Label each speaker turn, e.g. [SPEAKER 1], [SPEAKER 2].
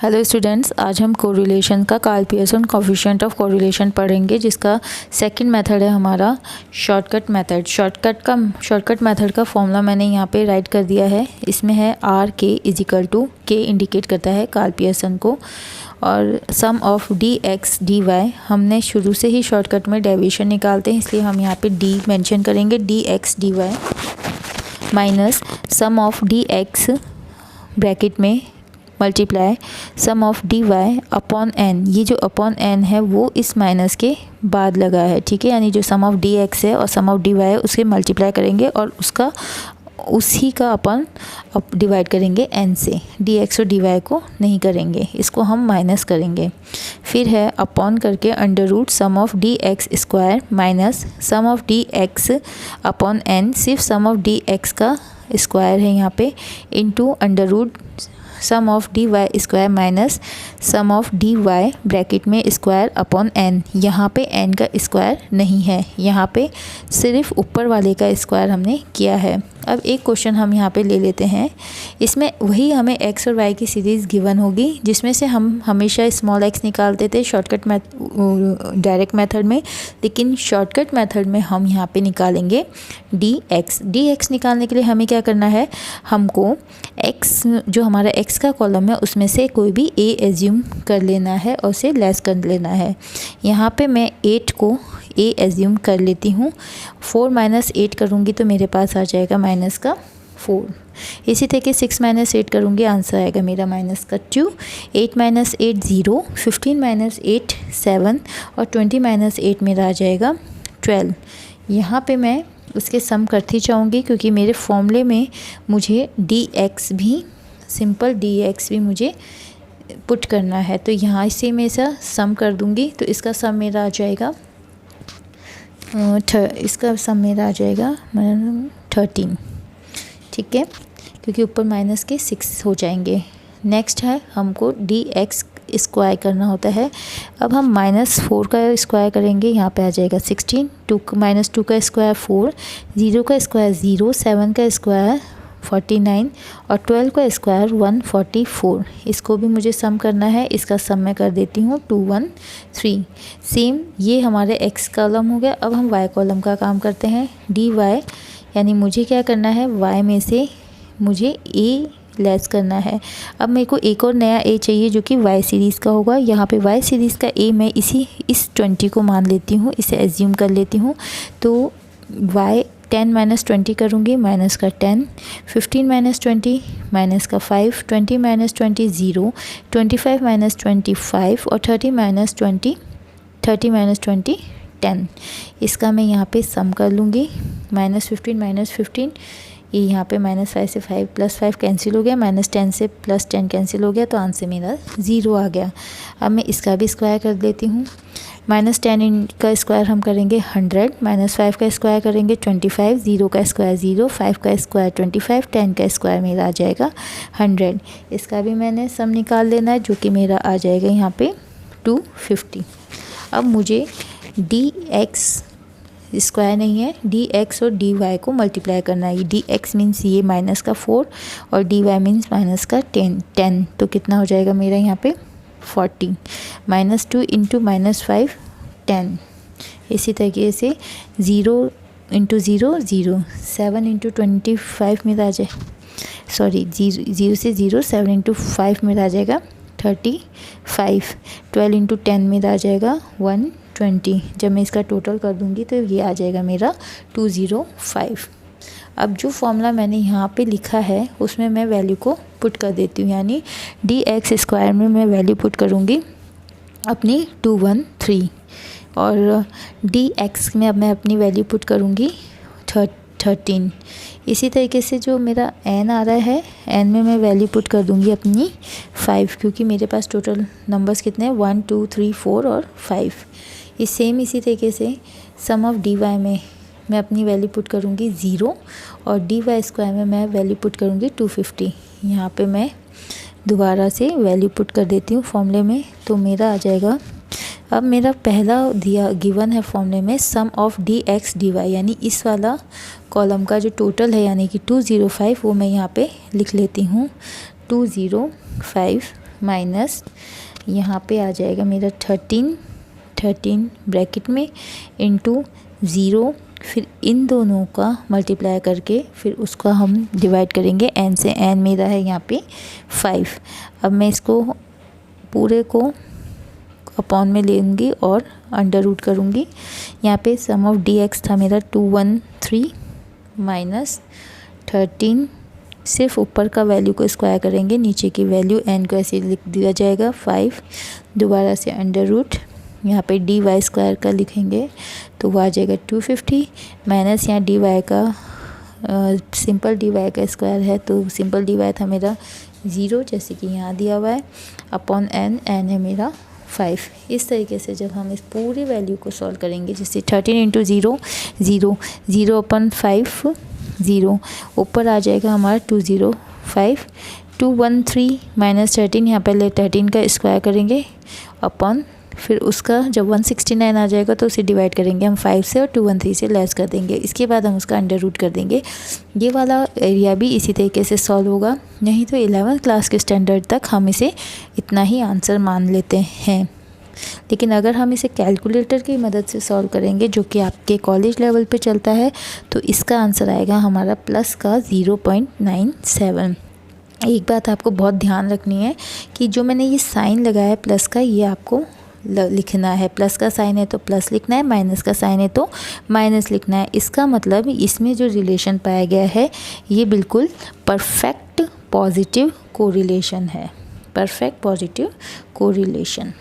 [SPEAKER 1] Hello students, आज हम correlation का Karl Pearson coefficient of correlation पढ़ेंगे, जिसका सेकंड मेथड है हमारा शॉर्टकट मेथड। शॉर्टकट मेथड का फॉर्मूला मैंने यहाँ पे राइट कर दिया है। इसमें है आर के इजिकल टू के इंडिकेट करता है कार्ल पियर्सन को, और sum of D x d y. हमने शुरू से ही शॉर्टकट में डेविएशन निकालते हैं, इसलिए हम यहाँ पे डी मेंशन करेंगे, d x d y minus sum of D x bracket में multiply sum of D y upon n. ये जो अपॉन एन है वो इस माइनस के बाद लगा है, ठीक है। यानी जो सम ऑफ डी एक्स है और सम ऑफ डी वाई है उसके मल्टीप्लाई करेंगे और उसी का अपन डिवाइड करेंगे एन से। डी एक्स और डी वाई को नहीं करेंगे, इसको हम माइनस करेंगे। फिर है अपॉन करके under root sum of D X square minus sum of D X upon N. सिर्फ सम ऑफ डी एक्स का स्क्वायर है यहाँ पे, into under root sum of D Y square minus sum of D Y bracket में square upon N. यहाँ पे N का square नहीं है, यहाँ पे सिर्फ ऊपर वाले का स्क्वायर हमने किया है। अब एक क्वेश्चन हम यहाँ पे ले लेते हैं। इसमें वही हमें एक्स और वाई की सीरीज़ गिवन होगी, जिसमें से हम हमेशा स्मॉल एक्स निकालते थे डायरेक्ट मेथड में, लेकिन शॉर्टकट मेथड में हम यहाँ पे निकालेंगे डी एक्स। डी एक्स निकालने के लिए हमें क्या करना है, हमको एक्स जो हमारा एक्स का कॉलम है उसमें से कोई भी ए एज्यूम कर लेना है और उसे लेस कर लेना है। यहाँ पे मैं 8 को ए एज्यूम कर लेती हूँ। 4 माइनस 8 करूँगी तो मेरे पास आ जाएगा माइनस का 4। इसी तरीके 6 माइनस 8 करूँगी, आंसर आएगा मेरा माइनस का 2। 8 माइनस 8 0, 15 माइनस 8 7 और 20 माइनस 8 मेरा आ जाएगा 12। यहाँ पे मैं उसके सम करती जाऊँगी, क्योंकि मेरे फॉर्मूले में मुझे डी एक्स भी सिंपल डी एक्स भी मुझे पुट करना है। तो यहाँ से मैं ऐसा सम कर दूँगी, तो इसका सम मेरा आ जाएगा 13, ठीक है, क्योंकि ऊपर माइनस के 6 हो जाएंगे। नेक्स्ट है हमको डी एक्स स्क्वायर करना होता है। अब हम -4 का स्क्वायर करेंगे, यहाँ पे आ जाएगा 16, 2 माइनस 2 का स्क्वायर 4, 0 का स्क्वायर 0, 7 का स्क्वायर 49 और 12 का स्क्वायर 144। इसको भी मुझे सम करना है, इसका सम मैं कर देती हूँ 213। सेम ये हमारे एक्स कॉलम हो गया। अब हम वाई कॉलम का काम करते हैं। डी वाई यानी मुझे क्या करना है, वाई में से मुझे ए लेस करना है। अब मेरे को एक और नया ए चाहिए जो कि वाई सीरीज़ का होगा। यहाँ पे वाई सीरीज़ का ए मैं इस 20 को मान लेती हूँ, इसे एज्यूम कर लेती हूँ। तो वाई 10 माइनस 20 करूँगी, माइनस का 10, 15 माइनस 20 माइनस का 5, 20 माइनस 20 0, 25 माइनस 25 और 30 माइनस 20 10। इसका मैं यहाँ पे सम कर लूँगी। -15 माइनस 15, ये यहाँ पे -5 से 5 प्लस 5 कैंसिल हो गया, -10 से +10 कैंसिल हो गया, तो आंसर मेरा 0 आ गया। अब मैं इसका भी स्क्वायर कर देती हूँ। -10 का स्क्वायर हम करेंगे 100, -5 का स्क्वायर करेंगे 25, 0 का स्क्वायर 0, 5 का स्क्वायर 25, 10 का स्क्वायर मेरा आ जाएगा 100। इसका भी मैंने सम निकाल लेना है, जो कि मेरा आ जाएगा यहाँ पे 250। अब मुझे डी एक्स स्क्वायर नहीं है, डी एक्स और डी वाई को मल्टीप्लाई करना है। डी एक्स मीन्स ये माइनस का 4 और डी वाई मीन्स माइनस का 10। तो कितना हो जाएगा मेरा यहाँ पे 40, -2 इंटू -5 10। इसी तरीके से 0 इंटू 0 0, 7 इंटू 25 मेरा आ जाए, सॉरी 0 से 0, 7 इंटू 5 मेरा आ जाएगा 35, 12 इंटू 10 मेरा आ जाएगा 120। जब मैं इसका टोटल कर दूंगी तो ये आ जाएगा मेरा 205। अब जो फॉर्मूला मैंने यहाँ पे लिखा है उसमें मैं वैल्यू को पुट कर देती हूँ, यानी डी एक्स स्क्वायर में मैं वैल्यू पुट करूँगी अपनी 213, और डी एक्स में अब मैं अपनी वैल्यू पुट करूँगी 13। इसी तरीके से जो मेरा एन आ रहा है, एन में मैं वैल्यू पुट कर दूँगी अपनी 5, क्योंकि मेरे पास टोटल नंबर्स कितने हैं 1 2 3 4 और 5। इसी तरीके से सम ऑफ डी वाई में मैं अपनी वैल्यू पुट करूँगी 0 और डी वाई स्क्वायर में मैं वैल्यू पुट करूँगी 250। यहाँ पे मैं दोबारा से वैल्यू पुट कर देती हूँ फॉर्मूले में, तो मेरा आ जाएगा। अब मेरा पहला गिवन है फॉर्मूले में sum of D x d y, यानी इस वाला कॉलम का जो टोटल है यानी कि 205, वो मैं यहाँ पे लिख लेती हूँ 205 माइनस यहाँ पे आ जाएगा मेरा 13 ब्रैकेट में इंटू 0, फिर इन दोनों का मल्टीप्लाई करके फिर उसका हम डिवाइड करेंगे n से। n मेरा है यहाँ पे 5। अब मैं इसको पूरे को अपॉन में लेंगी और अंडर रूट करूँगी। यहाँ पे सम ऑफ dx था मेरा 213 माइनस 13, सिर्फ ऊपर का वैल्यू को स्क्वायर करेंगे, नीचे की वैल्यू n को ऐसे लिख दिया जाएगा 5, दोबारा से अंडर रूट, यहाँ पे dy स्क्वायर का लिखेंगे तो वो आ जाएगा 250 माइनस यहाँ dy का सिंपल dy का स्क्वायर है तो सिंपल dy था मेरा 0 जैसे कि यहाँ दिया हुआ है, अपॉन n है मेरा 5। इस तरीके से जब हम इस पूरी वैल्यू को सॉल्व करेंगे, जैसे 13 इंटू 0 0 0 अपन 5 0, ऊपर आ जाएगा हमारा 205, 213 माइनस 13, यहाँ पहले 13 का स्क्वायर करेंगे अपॉन, फिर उसका जब 169 आ जाएगा तो उसे डिवाइड करेंगे हम 5 से और 213 से लेस कर देंगे। इसके बाद हम उसका अंडर रूट कर देंगे। ये वाला एरिया भी इसी तरीके से सॉल्व होगा, नहीं तो 11th क्लास के स्टैंडर्ड तक हम इसे इतना ही आंसर मान लेते हैं। लेकिन अगर हम इसे कैलकुलेटर की मदद से सॉल्व करेंगे जो कि आपके कॉलेज लेवल पे चलता है, तो इसका आंसर आएगा हमारा प्लस का 0.97। एक बात आपको बहुत ध्यान रखनी है कि जो मैंने ये साइन लगाया है प्लस का, ये आपको लिखना है। प्लस का साइन है तो प्लस लिखना है, माइनस का साइन है तो माइनस लिखना है। इसका मतलब इसमें जो रिलेशन पाया गया है ये बिल्कुल परफेक्ट पॉजिटिव कोरिलेशन है, परफेक्ट पॉजिटिव कोरिलेशन।